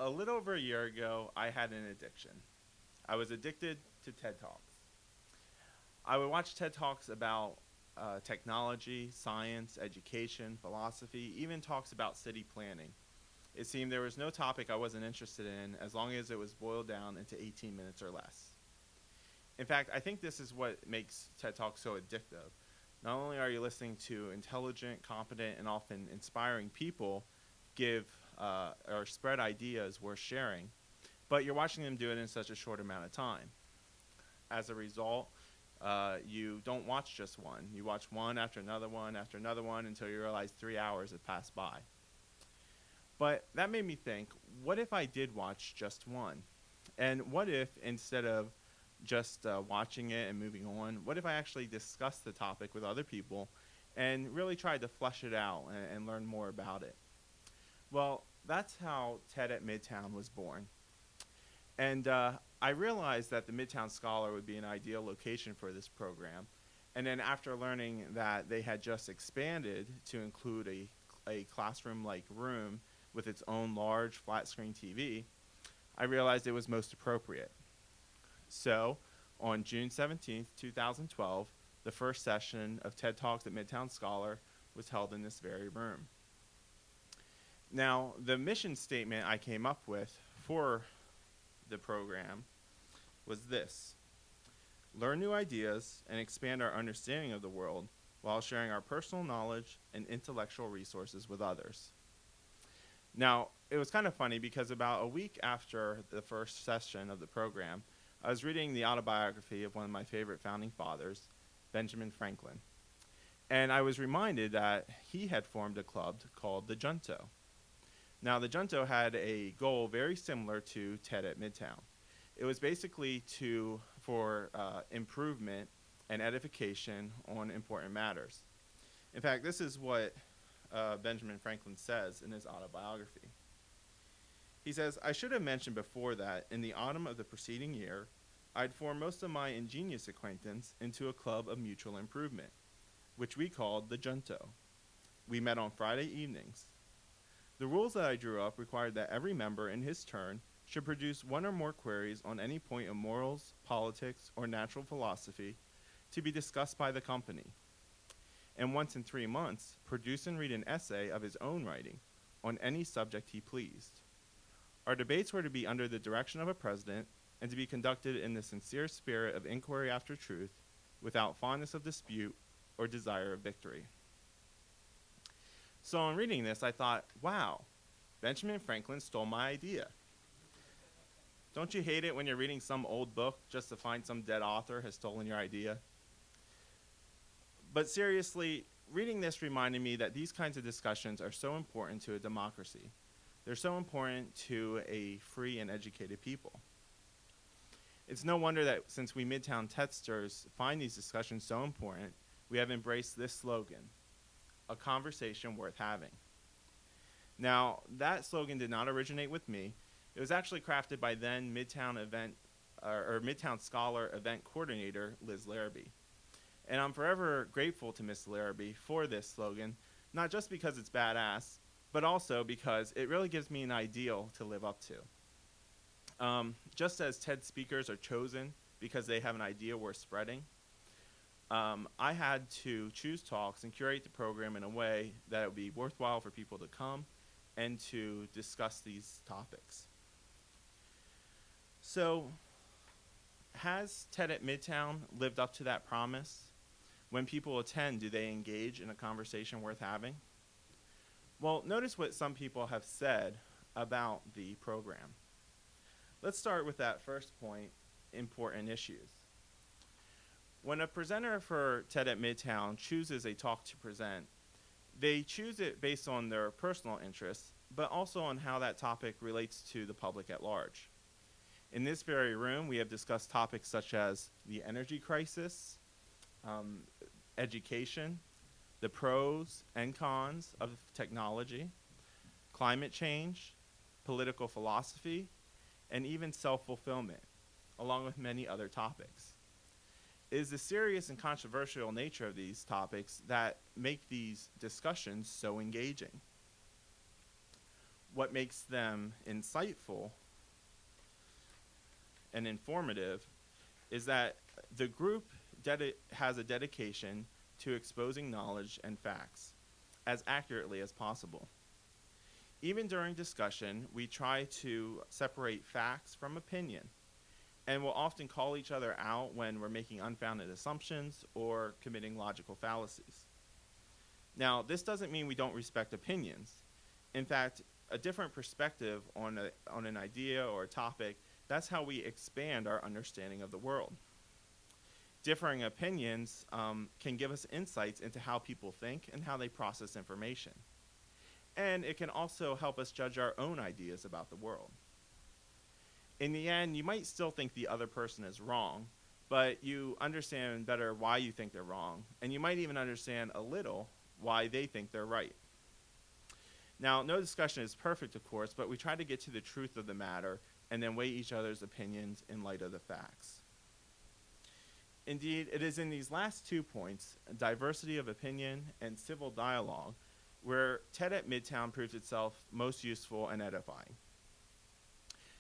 A little over a year ago, I had an addiction. I was addicted to TED Talks. I would watch TED Talks about technology, science, education, philosophy, even talks about city planning. It seemed there was no topic I wasn't interested in as long as it was boiled down into 18 minutes or less. In fact, I think this is what makes TED Talks so addictive. Not only are you listening to intelligent, competent, and often inspiring people give or spread ideas worth sharing, but you're watching them do it in such a short amount of time. As a result, you don't watch just one. You watch one after another one after another one until you realize 3 hours have passed by. But that made me think, what if I did watch just one? And what if, instead of just watching it and moving on, what if I actually discussed the topic with other people and really tried to flesh it out and learn more about it? Well, that's how TED at Midtown was born. And I realized that the Midtown Scholar would be an ideal location for this program. And then after learning that they had just expanded to include a classroom-like room with its own large flat-screen TV, I realized it was most appropriate. So, on June 17th, 2012, the first session of TED Talks at Midtown Scholar was held in this very room. Now, the mission statement I came up with for the program was this: learn new ideas and expand our understanding of the world while sharing our personal knowledge and intellectual resources with others. Now, it was kind of funny because about a week after the first session of the program, I was reading the autobiography of one of my favorite founding fathers, Benjamin Franklin. And I was reminded that he had formed a club called the Junto. Now, the Junto had a goal very similar to TED at Midtown. It was basically for improvement and edification on important matters. In fact, this is what Benjamin Franklin says in his autobiography. He says, "I should have mentioned before that in the autumn of the preceding year, I'd formed most of my ingenious acquaintance into a club of mutual improvement, which we called the Junto. We met on Friday evenings. The rules that I drew up required that every member in his turn should produce one or more queries on any point of morals, politics, or natural philosophy to be discussed by the company, and once in 3 months, produce and read an essay of his own writing on any subject he pleased. Our debates were to be under the direction of a president and to be conducted in the sincere spirit of inquiry after truth, without fondness of dispute or desire of victory." So in reading this, I thought, wow, Benjamin Franklin stole my idea. Don't you hate it when you're reading some old book just to find some dead author has stolen your idea? But seriously, reading this reminded me that these kinds of discussions are so important to a democracy. They're so important to a free and educated people. It's no wonder that since we Midtown Tedsters find these discussions so important, we have embraced this slogan: a conversation worth having. Now, that slogan did not originate with me. It was actually crafted by then Midtown Scholar event coordinator Liz Larrabee. And I'm forever grateful to Miss Larrabee for this slogan, not just because it's badass, but also because it really gives me an ideal to live up to. Just as TED speakers are chosen because they have an idea worth spreading, I had to choose talks and curate the program in a way that it would be worthwhile for people to come and to discuss these topics. So, has TED at Midtown lived up to that promise? When people attend, do they engage in a conversation worth having? Well, notice what some people have said about the program. Let's start with that first point, important issues. When a presenter for TED at Midtown chooses a talk to present, they choose it based on their personal interests, but also on how that topic relates to the public at large. In this very room, we have discussed topics such as the energy crisis, education, the pros and cons of technology, climate change, political philosophy, and even self-fulfillment, along with many other topics. It is the serious and controversial nature of these topics that make these discussions so engaging. what makes them insightful and informative is that the group has a dedication to exposing knowledge and facts as accurately as possible. Even during discussion, we try to separate facts from opinion, and we'll often call each other out when we're making unfounded assumptions or committing logical fallacies. Now, this doesn't mean we don't respect opinions. In fact, a different perspective on an idea or a topic, that's how we expand our understanding of the world. Differing opinions can give us insights into how people think and how they process information. And it can also help us judge our own ideas about the world. In the end, you might still think the other person is wrong, but you understand better why you think they're wrong, and you might even understand a little why they think they're right. Now, no discussion is perfect, of course, but we try to get to the truth of the matter and then weigh each other's opinions in light of the facts. Indeed, it is in these last 2 points, diversity of opinion and civil dialogue, where TED at Midtown proves itself most useful and edifying.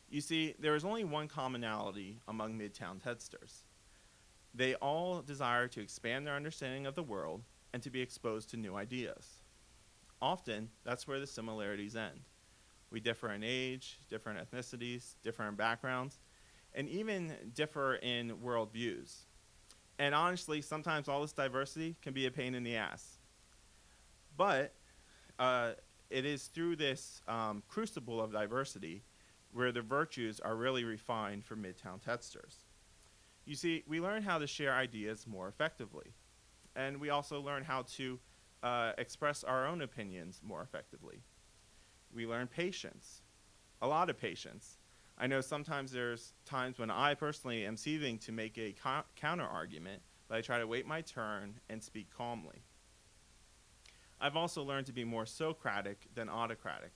You see, there is only one commonality among Midtown TEDsters. They all desire to expand their understanding of the world and to be exposed to new ideas. Often, that's where the similarities end. We differ in age, different ethnicities, different backgrounds, and even differ in worldviews. And honestly, sometimes all this diversity can be a pain in the ass. But it is through this crucible of diversity where the virtues are really refined for Midtown TEDsters. You see, we learn how to share ideas more effectively. And we also learn how to express our own opinions more effectively. We learn patience, a lot of patience. I know sometimes there's times when I personally am seething to make a counter argument, but I try to wait my turn and speak calmly. I've also learned to be more Socratic than autocratic,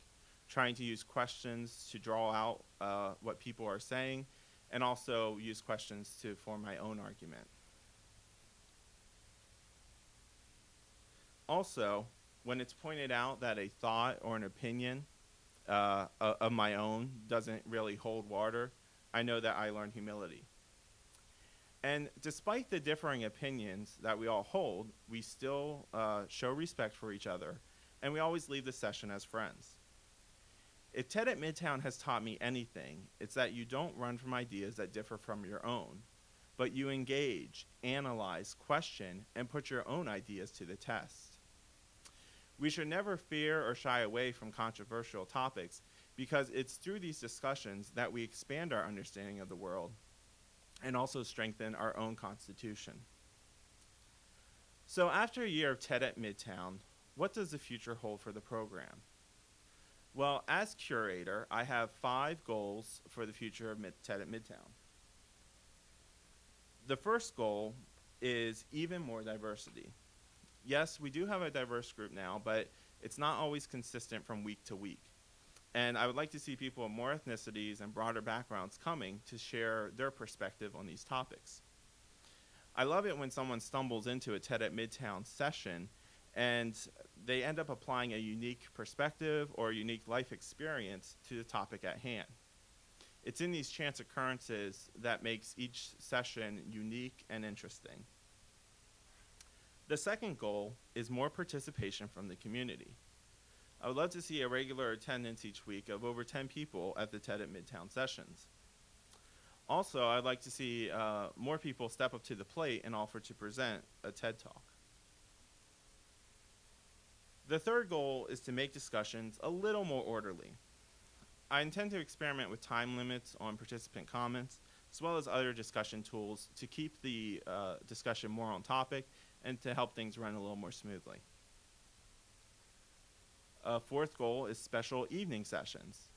trying to use questions to draw out what people are saying, and also use questions to form my own argument. Also, when it's pointed out that a thought or an opinion of my own doesn't really hold water, I know that I learn humility. And despite the differing opinions that we all hold, we still show respect for each other, and we always leave the session as friends. If TED at Midtown has taught me anything, it's that you don't run from ideas that differ from your own, but you engage, analyze, question, and put your own ideas to the test. We should never fear or shy away from controversial topics because it's through these discussions that we expand our understanding of the world and also strengthen our own constitution. So after a year of TED at Midtown, what does the future hold for the program? Well, as curator, I have 5 goals for the future of TED at Midtown. The first goal is even more diversity. Yes, we do have a diverse group now, but it's not always consistent from week to week. And I would like to see people of more ethnicities and broader backgrounds coming to share their perspective on these topics. I love it when someone stumbles into a TED at Midtown session and they end up applying a unique perspective or a unique life experience to the topic at hand. It's in these chance occurrences that makes each session unique and interesting. The second goal is more participation from the community. I would love to see a regular attendance each week of over 10 people at the TED at Midtown sessions. Also, I'd like to see more people step up to the plate and offer to present a TED Talk. The third goal is to make discussions a little more orderly. I intend to experiment with time limits on participant comments, as well as other discussion tools to keep the discussion more on topic and to help things run a little more smoothly. A fourth goal is special evening sessions.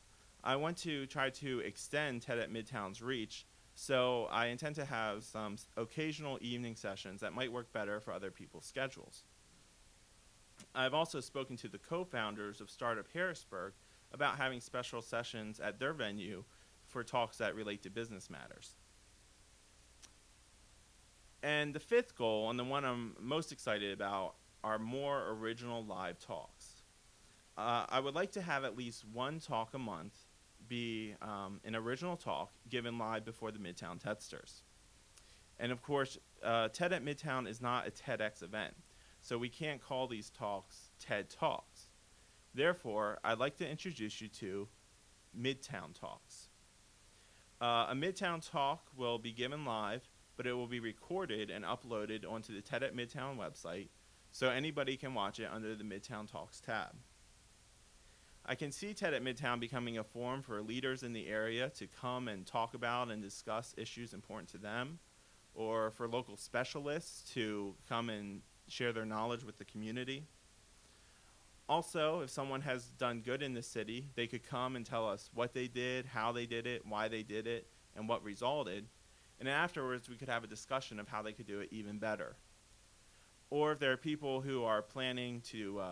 I want to try to extend TED at Midtown's reach, so I intend to have some occasional evening sessions that might work better for other people's schedules. I've also spoken to the co-founders of Startup Harrisburg about having special sessions at their venue for talks that relate to business matters. And the fifth goal, and the one I'm most excited about, are more original live talks. I would like to have at least one talk a month be an original talk given live before the Midtown TEDsters. And of course, TED at Midtown is not a TEDx event, so we can't call these talks TED Talks. Therefore, I'd like to introduce you to Midtown Talks. A Midtown talk will be given live, but it will be recorded and uploaded onto the TED at Midtown website, so anybody can watch it under the Midtown Talks tab. I can see TED at Midtown becoming a forum for leaders in the area to come and talk about and discuss issues important to them, or for local specialists to come and share their knowledge with the community. Also, if someone has done good in the city, they could come and tell us what they did, how they did it, why they did it, and what resulted. And then afterwards, we could have a discussion of how they could do it even better. Or if there are people who are planning to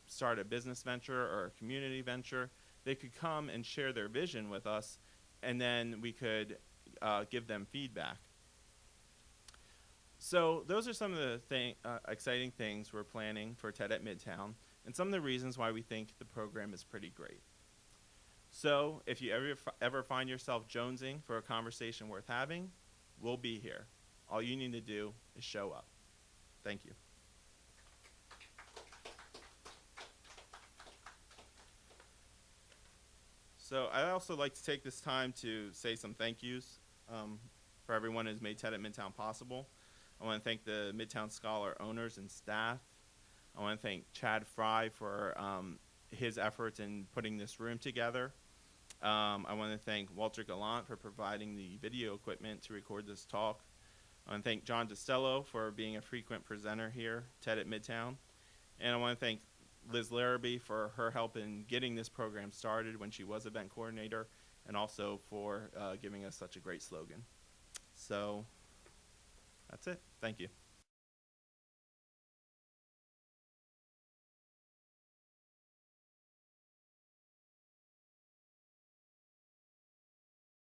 start a business venture or a community venture, they could come and share their vision with us, and then we could give them feedback. So those are some of the exciting things we're planning for TED at Midtown, and some of the reasons why we think the program is pretty great. So if you ever find yourself jonesing for a conversation worth having, we'll be here. All you need to do is show up. Thank you. So I'd also like to take this time to say some thank yous for everyone who's made TED at Midtown possible. I want to thank the Midtown Scholar owners and staff. I want to thank Chad Fry for his efforts in putting this room together. I want to thank Walter Gallant for providing the video equipment to record this talk. I want to thank John Destello for being a frequent presenter here, TED at Midtown. And I want to thank Liz Larrabee for her help in getting this program started when she was event coordinator, and also for giving us such a great slogan. So that's it. Thank you.